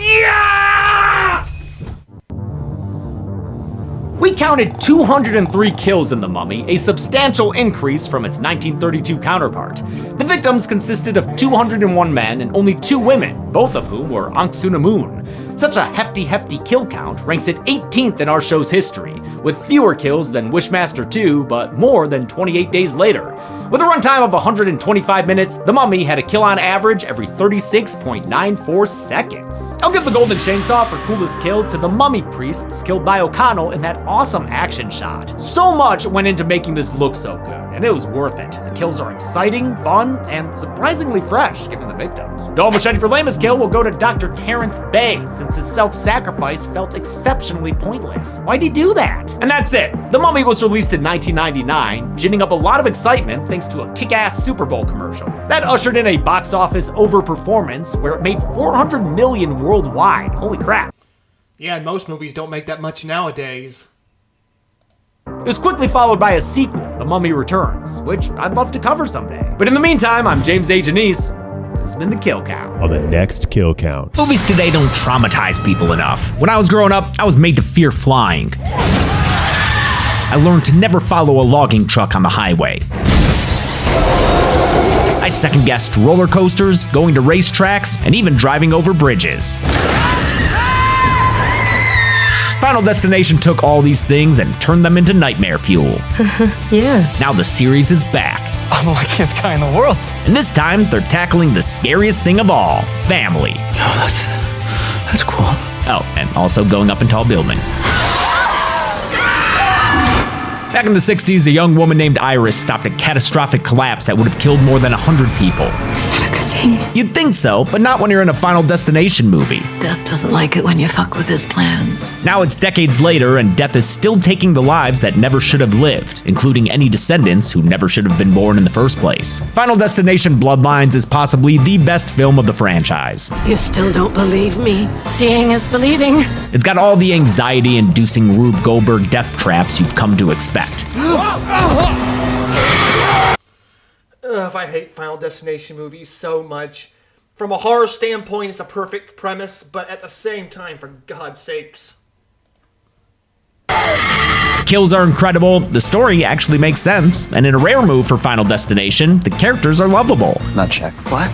Yeah! We counted 203 kills in The Mummy, a substantial increase from its 1932 counterpart. The victims consisted of 201 men and only 2 women, both of whom were Anck-su-namun. Such a hefty kill count ranks it 18th in our show's history, with fewer kills than Wishmaster 2, but more than 28 days later. With a runtime of 125 minutes, The Mummy had a kill on average every 36.94 seconds. I'll give the Golden Chainsaw for coolest kill to the mummy priests killed by O'Connell in that awesome action shot. So much went into making this look so good. and it was worth it. The kills are exciting, fun, and surprisingly fresh, given the victims. The All Machete for lamest kill will go to Dr. Terrence Bay, since his self-sacrifice felt exceptionally pointless. Why'd he do that? And that's it. The Mummy was released in 1999, ginning up a lot of excitement thanks to a kick-ass Super Bowl commercial. That ushered in a box office overperformance where it made $400 million worldwide. Holy crap.
Yeah, and most movies don't make that much nowadays.
It was quickly followed by a sequel, The Mummy Returns, which I'd love to cover someday. But in the meantime, I'm James A. Janice. This has been The Kill Count.
On the next Kill Count.
Movies today don't traumatize people enough. When I was growing up, I was made to fear flying. I learned to never follow a logging truck on the highway. I second-guessed roller coasters, going to racetracks, and even driving over bridges. Final Destination took all these things and turned them into nightmare fuel.
Yeah.
Now the series is back.
I'm the luckiest guy in the world.
And this time, they're tackling the scariest thing of all, family.
No, that's cool.
Oh, and also going up in tall buildings. Back in the 60s, a young woman named Iris stopped a catastrophic collapse that would have killed more than 100 people.
Is that a good thing?
You'd think so, but not when you're in a Final Destination movie.
Death doesn't like it when you fuck with his plans.
Now it's decades later, and death is still taking the lives that never should have lived, including any descendants who never should have been born in the first place. Final Destination Bloodlines is possibly the best film of the franchise.
You still don't believe me? Seeing is believing.
It's got all the anxiety-inducing Rube Goldberg death traps you've come to expect.
I hate Final Destination movies so much. From a horror standpoint, it's a perfect premise, but at the same time, for God's sakes.
Kills are incredible, the story actually makes sense, and in a rare move for Final Destination, the characters are lovable.
Not check. What?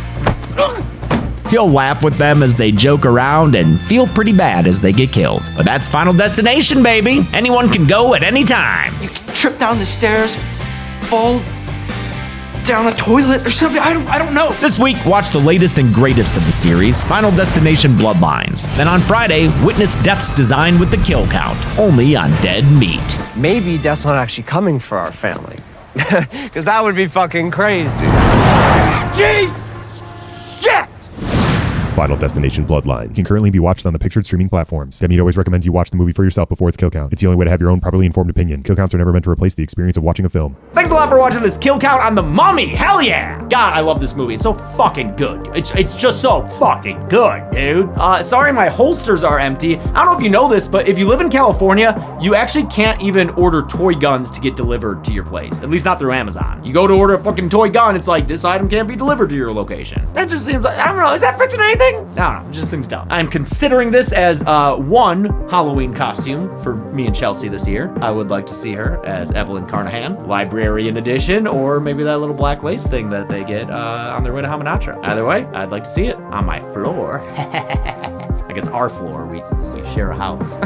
You'll laugh with them as they joke around and feel pretty bad as they get killed. But that's Final Destination, baby. Anyone can go at any time.
You can trip down the stairs, fall down a toilet or something. I don't know.
This week, watch the latest and greatest of the series, Final Destination Bloodlines. Then on Friday, witness deaths designed with the kill count, only on Dead Meat.
Maybe Death's not actually coming for our family. Because that would be fucking crazy. Jeez! Shit!
Final Destination Bloodlines can currently be watched on the pictured streaming platforms. Dead Meat always recommends you watch the movie for yourself before its kill count. It's the only way to have your own properly informed opinion. Kill counts are never meant to replace the experience of watching a film.
Thanks a lot for watching this Kill Count on The Mummy. Hell yeah! God, I love this movie. It's so fucking good. It's just so fucking good, dude. Sorry my holsters are empty. I don't know if you know this, but if you live in California, you actually can't even order toy guns to get delivered to your place. At least not through Amazon. You go to order a fucking toy gun, it's like, this item can't be delivered to your location. That just seems like, I don't know, is that fixing anything? I don't know, it just seems dumb. I'm considering this as one Halloween costume for me and Chelsea this year. I would like to see her as Evelyn Carnahan, Librarian Edition, or maybe that little black lace thing that they get on their way to Hamanatra. Either way, I'd like to see it on my floor. I guess our floor, we share a house.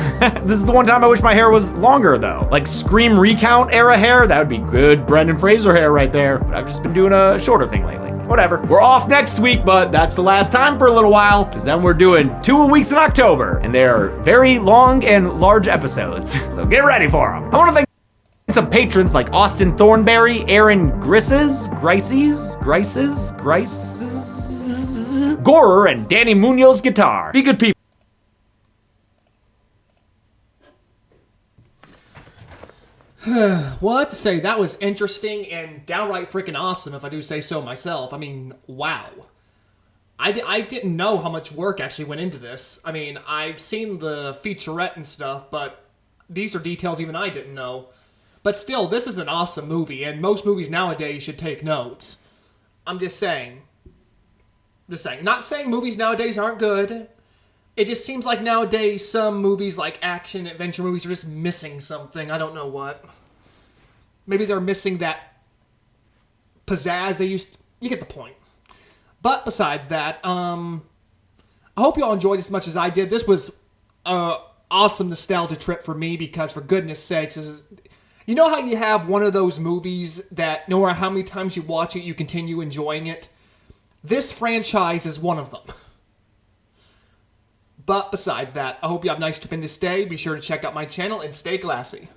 This is the one time I wish my hair was longer though. Like Scream Recount era hair, that would be good Brendan Fraser hair right there. But I've just been doing a shorter thing lately. Whatever. We're off next week, but that's the last time for a little while, because then we're doing 2 weeks in October, and they are very long and large episodes, so get ready for them. I want to thank some patrons like Austin Thornberry, Aaron Grices, Gorer, and Danny Munoz Guitar. Be good people.
Well, I have to say, that was interesting and downright freaking awesome, if I do say so myself. I mean, wow. I didn't know how much work actually went into this. I mean, I've seen the featurette and stuff, but these are details even I didn't know. But still, this is an awesome movie, and most movies nowadays should take notes. I'm just saying. Not saying movies nowadays aren't good. It just seems like nowadays some movies, like action, adventure movies, are just missing something. I don't know what. Maybe they're missing that pizzazz they used to... You get the point. But besides that, I hope you all enjoyed as much as I did. This was an awesome nostalgia trip for me because, for goodness sakes, you know how you have one of those movies that no matter how many times you watch it, you continue enjoying it? This franchise is one of them. But besides that, I hope you have a nice trip in to stay. Be sure to check out my channel and stay classy.